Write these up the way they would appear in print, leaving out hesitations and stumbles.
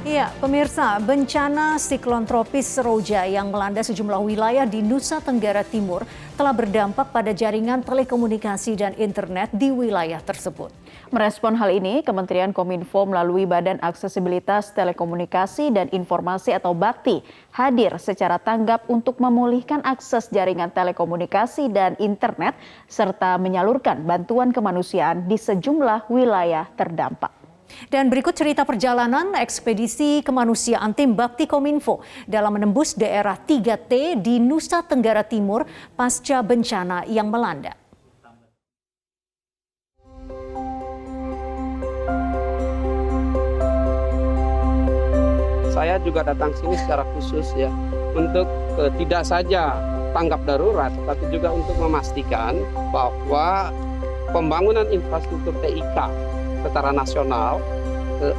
Iya, pemirsa, bencana siklon tropis Seroja yang melanda sejumlah wilayah di Nusa Tenggara Timur telah berdampak pada jaringan telekomunikasi dan internet di wilayah tersebut. Merespon hal ini, Kementerian Kominfo melalui Badan Aksesibilitas Telekomunikasi dan Informasi atau BAKTI hadir secara tanggap untuk memulihkan akses jaringan telekomunikasi dan internet serta menyalurkan bantuan kemanusiaan di sejumlah wilayah terdampak. Dan berikut cerita perjalanan ekspedisi kemanusiaan tim Bakti Kominfo dalam menembus daerah 3T di Nusa Tenggara Timur pasca bencana yang melanda. Saya juga datang sini secara khusus ya untuk tidak saja tanggap darurat, tapi juga untuk memastikan bahwa pembangunan infrastruktur TIK secara nasional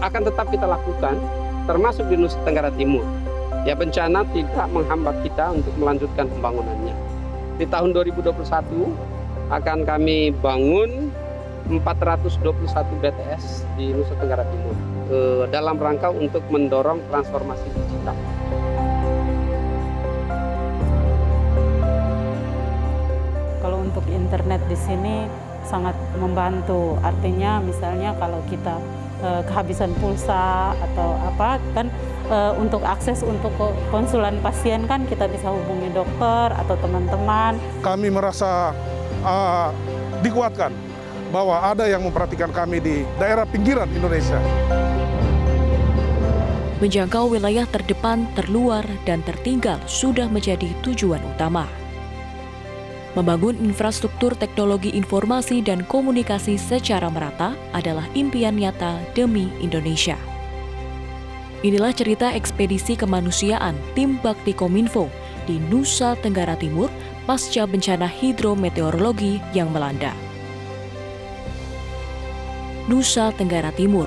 akan tetap kita lakukan, termasuk di Nusa Tenggara Timur. Ya, bencana tidak menghambat kita untuk melanjutkan pembangunannya. Di tahun 2021 akan kami bangun 421 BTS di Nusa Tenggara Timur dalam rangka untuk mendorong transformasi digital. Kalau untuk internet di sini sangat membantu. Artinya misalnya kalau kita kehabisan pulsa atau apa kan untuk akses untuk konsulan pasien kan kita bisa hubungi dokter atau teman-teman. Kami merasa dikuatkan bahwa ada yang memperhatikan kami di daerah pinggiran Indonesia. Menjangkau wilayah terdepan, terluar, dan tertinggal sudah menjadi tujuan utama. Membangun infrastruktur teknologi informasi dan komunikasi secara merata adalah impian nyata demi Indonesia. Inilah cerita ekspedisi kemanusiaan tim Bakti Kominfo di Nusa Tenggara Timur pasca bencana hidrometeorologi yang melanda. Nusa Tenggara Timur,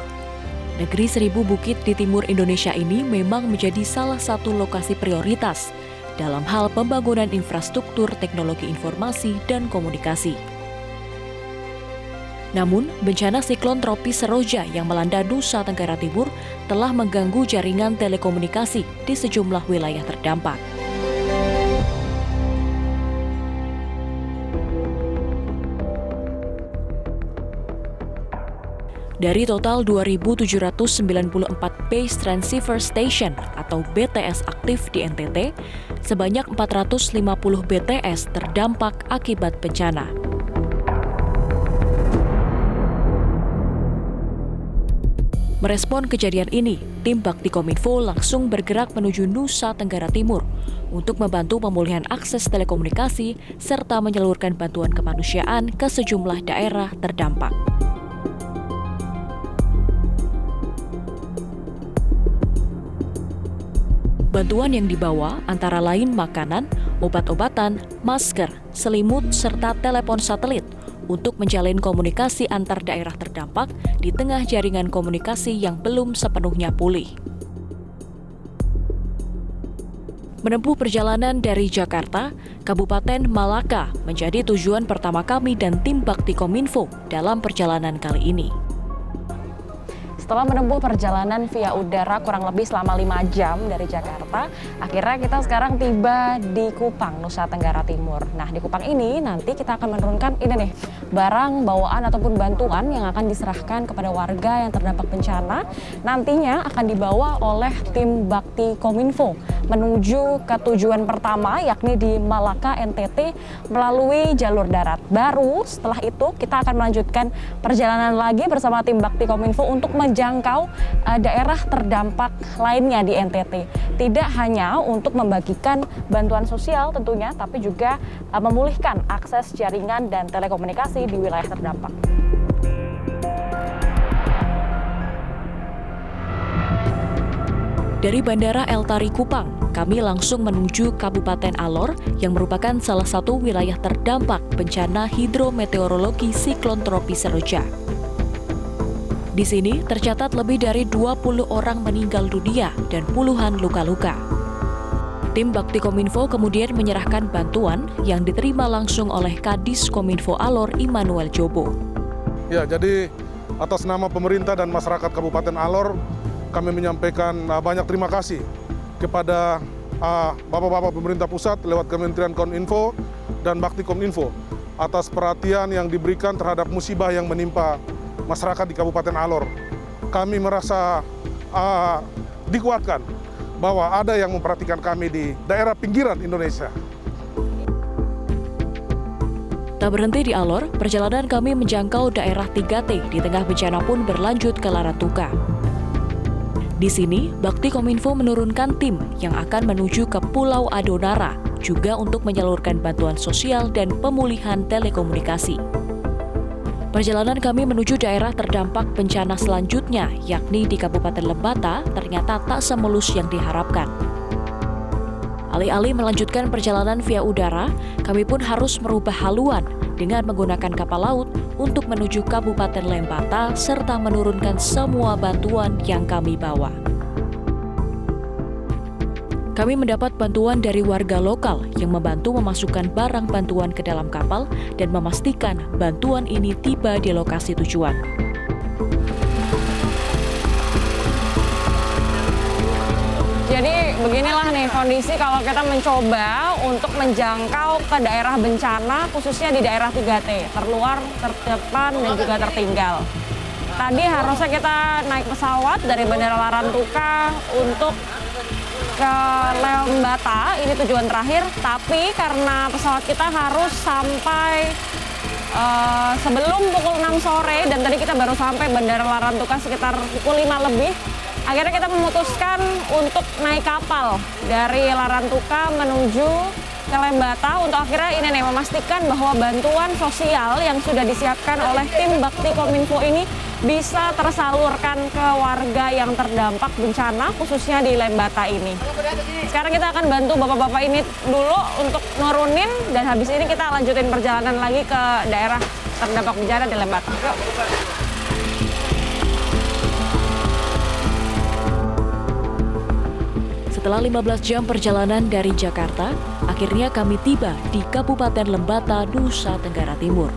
negeri seribu bukit di timur Indonesia ini memang menjadi salah satu lokasi prioritas dalam hal pembangunan infrastruktur teknologi informasi dan komunikasi. Namun, bencana siklon tropis Seroja yang melanda Nusa Tenggara Timur telah mengganggu jaringan telekomunikasi di sejumlah wilayah terdampak. Dari total 2.794 base transceiver station atau BTS aktif di NTT, sebanyak 450 BTS terdampak akibat bencana. Merespon kejadian ini, tim Bakti Kominfo langsung bergerak menuju Nusa Tenggara Timur untuk membantu pemulihan akses telekomunikasi serta menyalurkan bantuan kemanusiaan ke sejumlah daerah terdampak. Bantuan yang dibawa antara lain makanan, obat-obatan, masker, selimut, serta telepon satelit untuk menjalin komunikasi antar daerah terdampak di tengah jaringan komunikasi yang belum sepenuhnya pulih. Menempuh perjalanan dari Jakarta, Kabupaten Malaka menjadi tujuan pertama kami dan tim Bakti Kominfo dalam perjalanan kali ini. Setelah menempuh perjalanan via udara kurang lebih selama 5 jam dari Jakarta, akhirnya kita sekarang tiba di Kupang, Nusa Tenggara Timur. Nah, di Kupang ini nanti kita akan menurunkan ini nih, barang bawaan ataupun bantuan yang akan diserahkan kepada warga yang terdampak bencana. Nantinya akan dibawa oleh tim Bakti Kominfo menuju ke tujuan pertama, yakni di Malaka, NTT, melalui jalur darat. Baru setelah itu kita akan melanjutkan perjalanan lagi bersama tim Bakti Kominfo untuk menjangkau daerah terdampak lainnya di NTT. Tidak hanya untuk membagikan bantuan sosial tentunya, tapi juga memulihkan akses jaringan dan telekomunikasi di wilayah terdampak. Dari Bandara El Tari Kupang, kami langsung menuju Kabupaten Alor yang merupakan salah satu wilayah terdampak bencana hidrometeorologi siklon tropis Seroja. Di sini tercatat lebih dari 20 orang meninggal dunia dan puluhan luka-luka. Tim Bakti Kominfo kemudian menyerahkan bantuan yang diterima langsung oleh Kadis Kominfo Alor Immanuel Jobo. Ya, jadi atas nama pemerintah dan masyarakat Kabupaten Alor, kami menyampaikan banyak terima kasih kepada Bapak-Bapak pemerintah pusat lewat Kementerian Kominfo dan Bakti Kominfo atas perhatian yang diberikan terhadap musibah yang menimpa masyarakat di Kabupaten Alor. Kami merasa dikuatkan bahwa ada yang memperhatikan kami di daerah pinggiran Indonesia. Tak berhenti di Alor, perjalanan kami menjangkau daerah 3T di tengah bencana pun berlanjut ke Larantuka. Di sini, Bakti Kominfo menurunkan tim yang akan menuju ke Pulau Adonara, juga untuk menyalurkan bantuan sosial dan pemulihan telekomunikasi. Perjalanan kami menuju daerah terdampak bencana selanjutnya, yakni di Kabupaten Lembata, ternyata tak semulus yang diharapkan. Alih-alih melanjutkan perjalanan via udara, kami pun harus merubah haluan dengan menggunakan kapal laut untuk menuju Kabupaten Lembata serta menurunkan semua bantuan yang kami bawa. Kami mendapat bantuan dari warga lokal yang membantu memasukkan barang bantuan ke dalam kapal dan memastikan bantuan ini tiba di lokasi tujuan. Jadi beginilah nih kondisi kalau kita mencoba untuk menjangkau ke daerah bencana, khususnya di daerah 3T, terluar, terdepan, dan juga tertinggal. Tadi harusnya kita naik pesawat dari Bandara Larantuka untuk ke Lembata, ini tujuan terakhir, tapi karena pesawat kita harus sampai sebelum pukul 6 sore, dan tadi kita baru sampai Bandara Larantuka sekitar pukul 5 lebih, akhirnya kita memutuskan untuk naik kapal dari Larantuka menuju ke Lembata untuk akhirnya ini nih memastikan bahwa bantuan sosial yang sudah disiapkan oleh tim Bakti Kominfo ini bisa tersalurkan ke warga yang terdampak bencana khususnya di Lembata ini. Sekarang kita akan bantu bapak-bapak ini dulu untuk nurunin dan habis ini kita lanjutin perjalanan lagi ke daerah terdampak bencana di Lembata. Yuk. Setelah 15 jam perjalanan dari Jakarta, akhirnya kami tiba di Kabupaten Lembata, Nusa Tenggara Timur.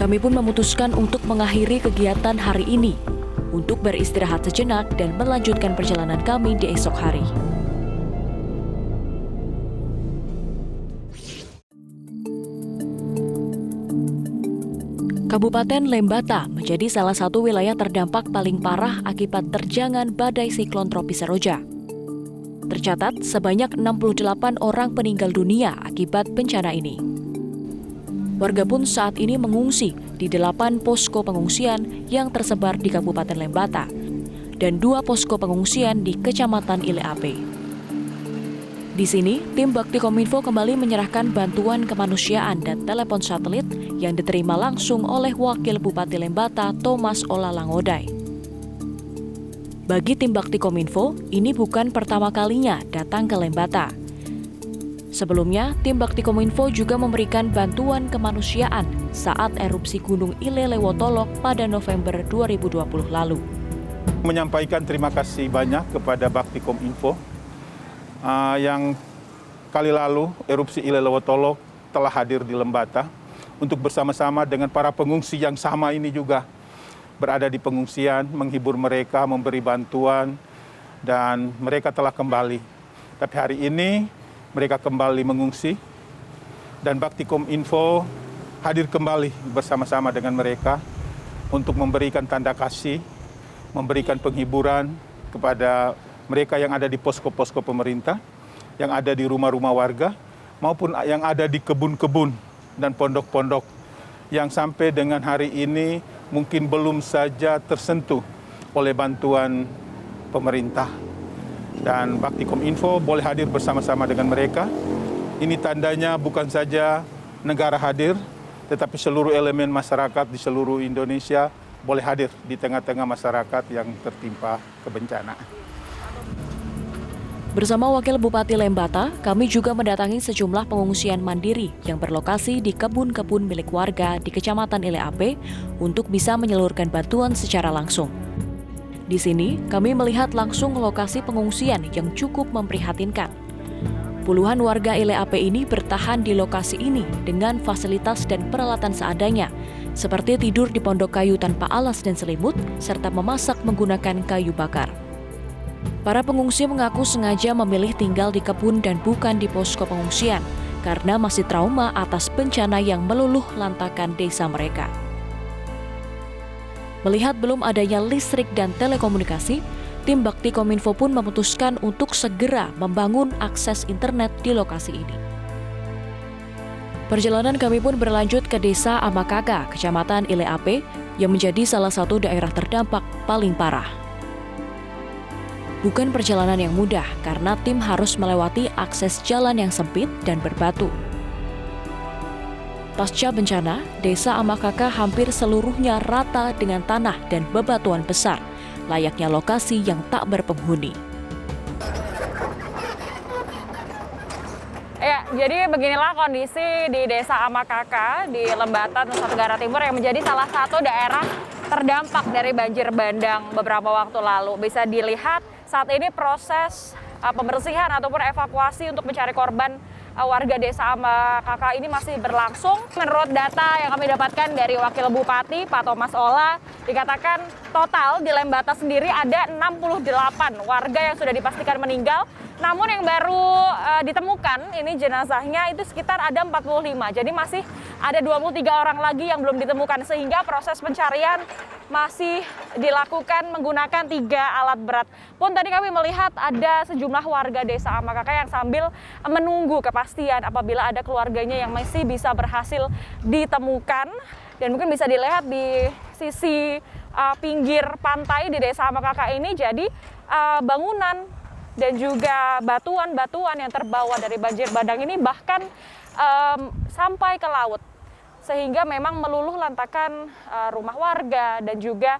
Kami pun memutuskan untuk mengakhiri kegiatan hari ini, untuk beristirahat sejenak dan melanjutkan perjalanan kami di esok hari. Kabupaten Lembata menjadi salah satu wilayah terdampak paling parah akibat terjangan badai siklon tropis Seroja. Tercatat sebanyak 68 orang meninggal dunia akibat bencana ini. Warga pun saat ini mengungsi di 8 posko pengungsian yang tersebar di Kabupaten Lembata dan 2 posko pengungsian di Kecamatan Ile Ape. Di sini, tim Bakti Kominfo kembali menyerahkan bantuan kemanusiaan dan telepon satelit yang diterima langsung oleh Wakil Bupati Lembata, Thomas Olalangodai. Bagi tim Bakti Kominfo, ini bukan pertama kalinya datang ke Lembata. Sebelumnya, tim Bakti Kominfo juga memberikan bantuan kemanusiaan saat erupsi Gunung Ile Lewotolok pada November 2020 lalu. Menyampaikan terima kasih banyak kepada Bakti Kominfo yang kali lalu erupsi Ile Lewotolok telah hadir di Lembata untuk bersama-sama dengan para pengungsi yang sama ini juga berada di pengungsian, menghibur mereka, memberi bantuan, dan mereka telah kembali. Tapi hari ini mereka kembali mengungsi, dan Bakti Kominfo hadir kembali bersama-sama dengan mereka untuk memberikan tanda kasih, memberikan penghiburan kepada mereka yang ada di posko-posko pemerintah, yang ada di rumah-rumah warga, maupun yang ada di kebun-kebun dan pondok-pondok, yang sampai dengan hari ini mungkin belum saja tersentuh oleh bantuan pemerintah. Dan Bakti Kominfo boleh hadir bersama-sama dengan mereka. Ini tandanya bukan saja negara hadir, tetapi seluruh elemen masyarakat di seluruh Indonesia boleh hadir di tengah-tengah masyarakat yang tertimpa kebencanaan. Bersama Wakil Bupati Lembata, kami juga mendatangi sejumlah pengungsian mandiri yang berlokasi di kebun-kebun milik warga di Kecamatan Ile Ape untuk bisa menyalurkan bantuan secara langsung. Di sini, kami melihat langsung lokasi pengungsian yang cukup memprihatinkan. Puluhan warga Ile Ape ini bertahan di lokasi ini dengan fasilitas dan peralatan seadanya, seperti tidur di pondok kayu tanpa alas dan selimut, serta memasak menggunakan kayu bakar. Para pengungsi mengaku sengaja memilih tinggal di kebun dan bukan di posko pengungsian karena masih trauma atas bencana yang meluluh lantakan desa mereka. Melihat belum adanya listrik dan telekomunikasi, tim Bakti Kominfo pun memutuskan untuk segera membangun akses internet di lokasi ini. Perjalanan kami pun berlanjut ke Desa Amakaka, Kecamatan Ile Ape, yang menjadi salah satu daerah terdampak paling parah. Bukan perjalanan yang mudah karena tim harus melewati akses jalan yang sempit dan berbatu. Pasca bencana, Desa Amakaka hampir seluruhnya rata dengan tanah dan bebatuan besar, layaknya lokasi yang tak berpenghuni. Ya, jadi beginilah kondisi di Desa Amakaka di Lembata, Nusa Tenggara Timur yang menjadi salah satu daerah terdampak dari banjir bandang beberapa waktu lalu. Bisa dilihat saat ini proses pembersihan ataupun evakuasi untuk mencari korban warga Desa Amakaka ini masih berlangsung. Menurut data yang kami dapatkan dari Wakil Bupati Pak Thomas Ola, dikatakan total di Lembata sendiri ada 68 warga yang sudah dipastikan meninggal. Namun yang baru ditemukan ini jenazahnya itu sekitar ada 45. Jadi masih ada 23 orang lagi yang belum ditemukan sehingga proses pencarian masih dilakukan menggunakan 3 alat berat. Pun tadi kami melihat ada sejumlah warga Desa Amakaka yang sambil menunggu kepastian apabila ada keluarganya yang masih bisa berhasil ditemukan. Dan mungkin bisa dilihat di sisi pinggir pantai di Desa Amakaka ini jadi bangunan dan juga batuan-batuan yang terbawa dari banjir bandang ini bahkan sampai ke laut. Sehingga memang meluluh lantakan rumah warga dan juga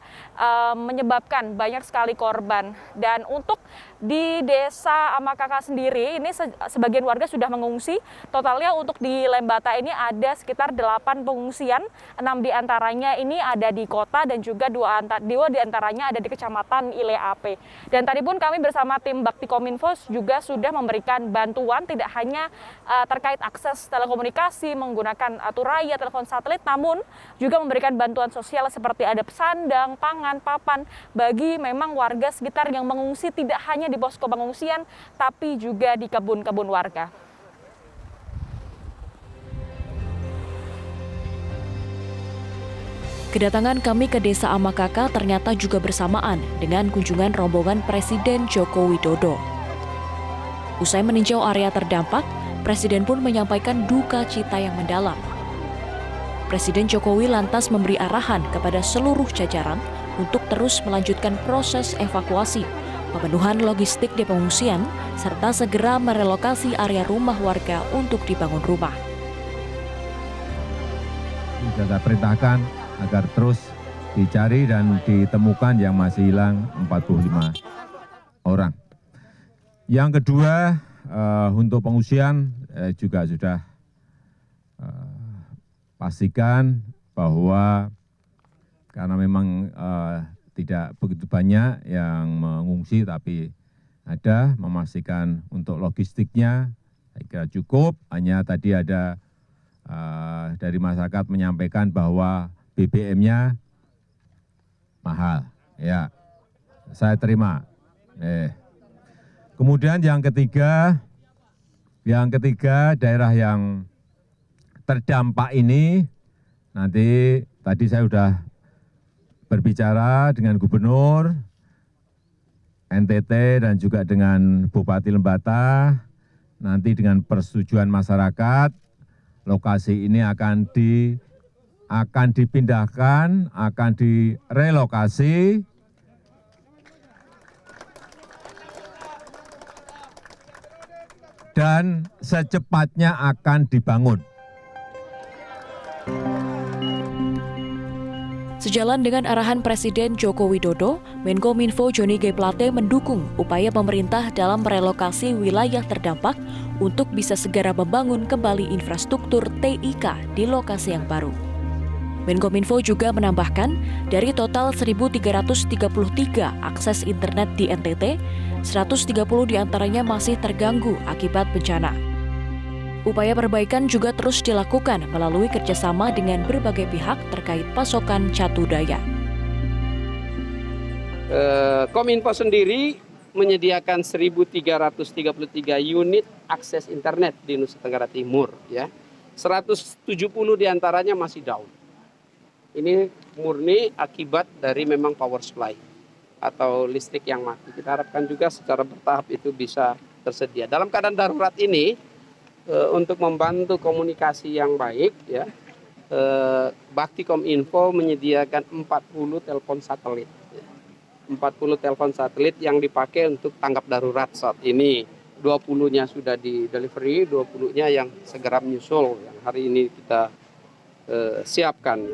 menyebabkan banyak sekali korban. Dan untuk di Desa Amakaka sendiri, ini sebagian warga sudah mengungsi. Totalnya untuk di Lembata ini ada sekitar 8 pengungsian, 6 diantaranya ini ada di kota dan juga 2 diantaranya ada di Kecamatan Ile Ape. Dan tadi pun kami bersama tim Bakti Kominfo juga sudah memberikan bantuan tidak hanya terkait akses telekomunikasi menggunakan aturaya, telepon satelit, namun juga memberikan bantuan sosial seperti ada sandang, pangan, papan bagi memang warga sekitar yang mengungsi tidak hanya di posko pengungsian tapi juga di kebun-kebun warga. Kedatangan kami ke Desa Amakaka ternyata juga bersamaan dengan kunjungan rombongan Presiden Joko Widodo. Usai meninjau area terdampak, Presiden pun menyampaikan duka cita yang mendalam. Presiden Jokowi lantas memberi arahan kepada seluruh jajaran untuk terus melanjutkan proses evakuasi, pemenuhan logistik di pengungsian, serta segera merelokasi area rumah warga untuk dibangun rumah. Sudah saya perintahkan agar terus dicari dan ditemukan yang masih hilang 45 orang. Yang kedua, untuk pengungsian juga sudah pastikan bahwa karena memang tidak begitu banyak yang mengungsi, tapi ada memastikan untuk logistiknya saya kira cukup. Hanya tadi ada dari masyarakat menyampaikan bahwa BBM-nya mahal, ya saya terima. Kemudian yang ketiga daerah yang terdampak ini nanti tadi saya sudah berbicara dengan Gubernur NTT dan juga dengan Bupati Lembata. Nanti dengan persetujuan masyarakat, lokasi ini akan dipindahkan, akan direlokasi dan secepatnya akan dibangun. Sejalan dengan arahan Presiden Joko Widodo, Menkominfo Johnny G. Plate mendukung upaya pemerintah dalam merelokasi wilayah terdampak untuk bisa segera membangun kembali infrastruktur TIK di lokasi yang baru. Menkominfo juga menambahkan, dari total 1.333 akses internet di NTT, 130 diantaranya masih terganggu akibat bencana. Upaya perbaikan juga terus dilakukan melalui kerjasama dengan berbagai pihak terkait pasokan catu daya. Kominfo sendiri menyediakan 1.333 unit akses internet di Nusa Tenggara Timur, ya. 170 diantaranya masih down. Ini murni akibat dari memang power supply atau listrik yang mati. Kita harapkan juga secara bertahap itu bisa tersedia. Dalam keadaan darurat ini, untuk membantu komunikasi yang baik, ya, Bakti Kominfo menyediakan 40 telepon satelit. 40 telepon satelit yang dipakai untuk tanggap darurat saat ini. 20-nya sudah di delivery, 20-nya yang segera menyusul yang hari ini kita siapkan.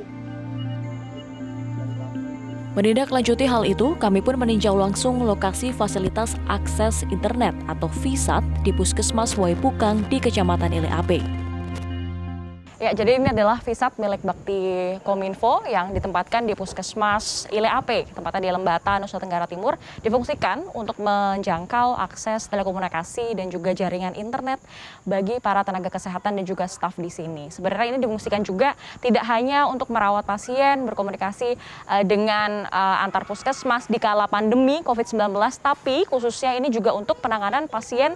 Menindaklanjuti hal itu, kami pun meninjau langsung lokasi fasilitas akses internet atau VSAT di Puskesmas Waipukang di Kecamatan Ile Ape. Ya, jadi ini adalah VSAT milik Bakti Kominfo yang ditempatkan di Puskesmas Ile Ape, tempatnya di Lembata, Nusa Tenggara Timur, difungsikan untuk menjangkau akses telekomunikasi dan juga jaringan internet bagi para tenaga kesehatan dan juga staf di sini. Sebenarnya ini difungsikan juga tidak hanya untuk merawat pasien, berkomunikasi dengan antar puskesmas di kala pandemi COVID-19, tapi khususnya ini juga untuk penanganan pasien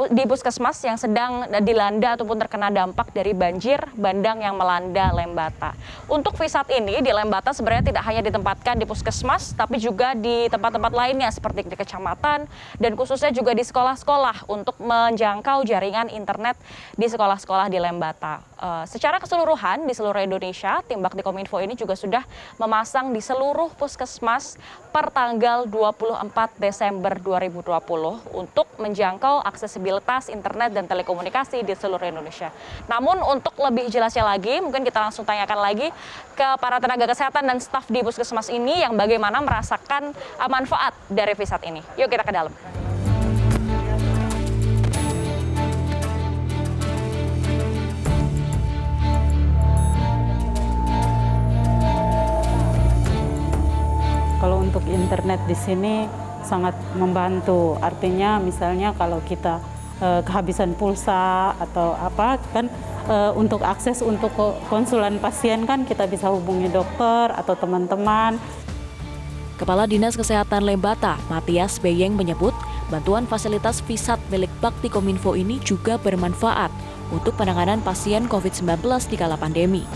di puskesmas yang sedang dilanda ataupun terkena dampak dari banjir bandang yang melanda Lembata. Untuk VSAT ini di Lembata sebenarnya tidak hanya ditempatkan di puskesmas, tapi juga di tempat-tempat lainnya seperti di kecamatan dan khususnya juga di sekolah-sekolah untuk menjangkau jaringan internet di sekolah-sekolah di Lembata. Secara keseluruhan di seluruh Indonesia, tim Bakti Kominfo ini juga sudah memasang di seluruh puskesmas per tanggal 24 Desember 2020 untuk menjangkau aksesibilitas internet dan telekomunikasi di seluruh Indonesia. Namun untuk lebih jelasnya lagi, mungkin kita langsung tanyakan lagi ke para tenaga kesehatan dan staf di puskesmas ini yang bagaimana merasakan manfaat dari VSAT ini. Yuk kita ke dalam. Kalau untuk internet di sini sangat membantu. Artinya misalnya kalau kita kehabisan pulsa atau apa kan untuk akses untuk konsulan pasien kan kita bisa hubungi dokter atau teman-teman. Kepala Dinas Kesehatan Lembata, Matias Beyeng menyebut bantuan fasilitas VSAT milik Bakti Kominfo ini juga bermanfaat untuk penanganan pasien COVID-19 di kala pandemi.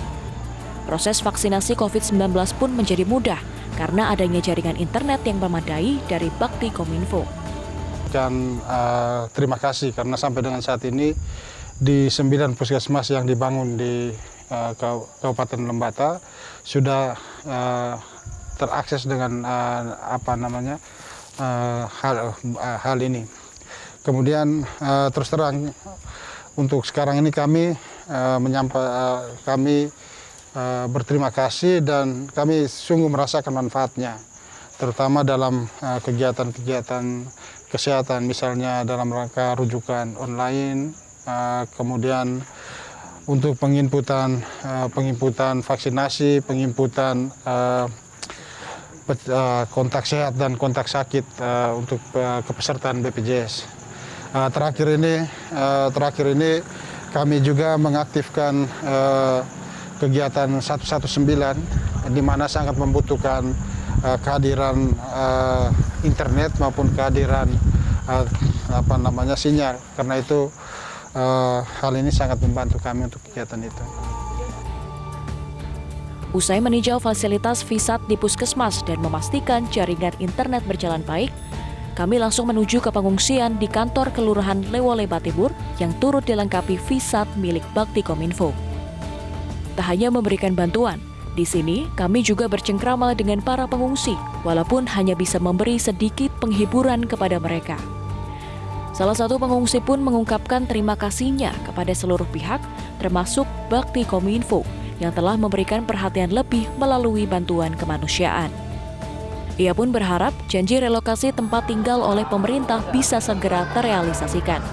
Proses vaksinasi COVID-19 pun menjadi mudah karena adanya jaringan internet yang memadai dari Bakti Kominfo. Dan terima kasih karena sampai dengan saat ini di 9 puskesmas yang dibangun di Kabupaten Lembata sudah terakses dengan hal ini. Kemudian terus terang untuk sekarang ini kami berterima kasih dan kami sungguh merasakan manfaatnya, terutama dalam kegiatan-kegiatan kesehatan, misalnya dalam rangka rujukan online, kemudian untuk penginputan vaksinasi, penginputan kontak sehat dan kontak sakit untuk kepesertaan BPJS. Terakhir ini kami juga mengaktifkan kegiatan 119 di mana sangat membutuhkan kehadiran internet maupun kehadiran sinyal. Karena itu hal ini sangat membantu kami untuk kegiatan itu. Usai meninjau fasilitas VSAT di puskesmas dan memastikan jaringan internet berjalan baik, kami langsung menuju ke pengungsian di kantor Kelurahan Lewoleba Timur yang turut dilengkapi VSAT milik Bakti Kominfo. Tak hanya memberikan bantuan, di sini kami juga bercengkrama dengan para pengungsi, walaupun hanya bisa memberi sedikit penghiburan kepada mereka. Salah satu pengungsi pun mengungkapkan terima kasihnya kepada seluruh pihak, termasuk Bakti Kominfo, yang telah memberikan perhatian lebih melalui bantuan kemanusiaan. Ia pun berharap janji relokasi tempat tinggal oleh pemerintah bisa segera terrealisasikan.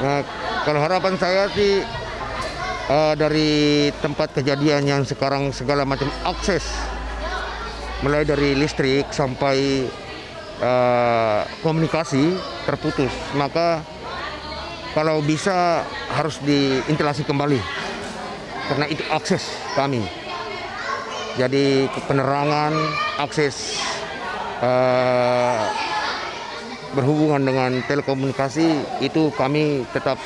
Nah, kalau harapan saya sih dari tempat kejadian yang sekarang segala macam akses, mulai dari listrik sampai komunikasi terputus, maka kalau bisa harus diintegrasi kembali karena itu akses kami. Jadi penerangan, akses berhubungan dengan telekomunikasi itu kami tetap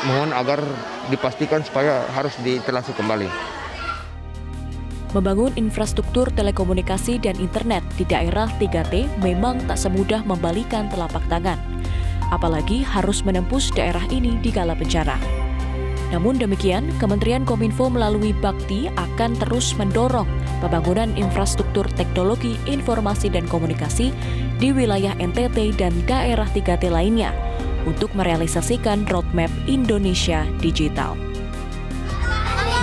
mohon agar dipastikan supaya harus dietalase kembali. Membangun infrastruktur telekomunikasi dan internet di daerah 3T memang tak semudah membalikan telapak tangan. Apalagi harus menembus daerah ini di kala bencana. Namun demikian, Kementerian Kominfo melalui Bakti akan terus mendorong pembangunan infrastruktur teknologi informasi dan komunikasi di wilayah NTT dan daerah 3T lainnya untuk merealisasikan roadmap Indonesia Digital.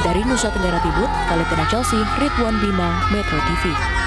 Dari Nusa Tenggara Timur, Valentina Chelsea, Ridwan Bima, Metro TV.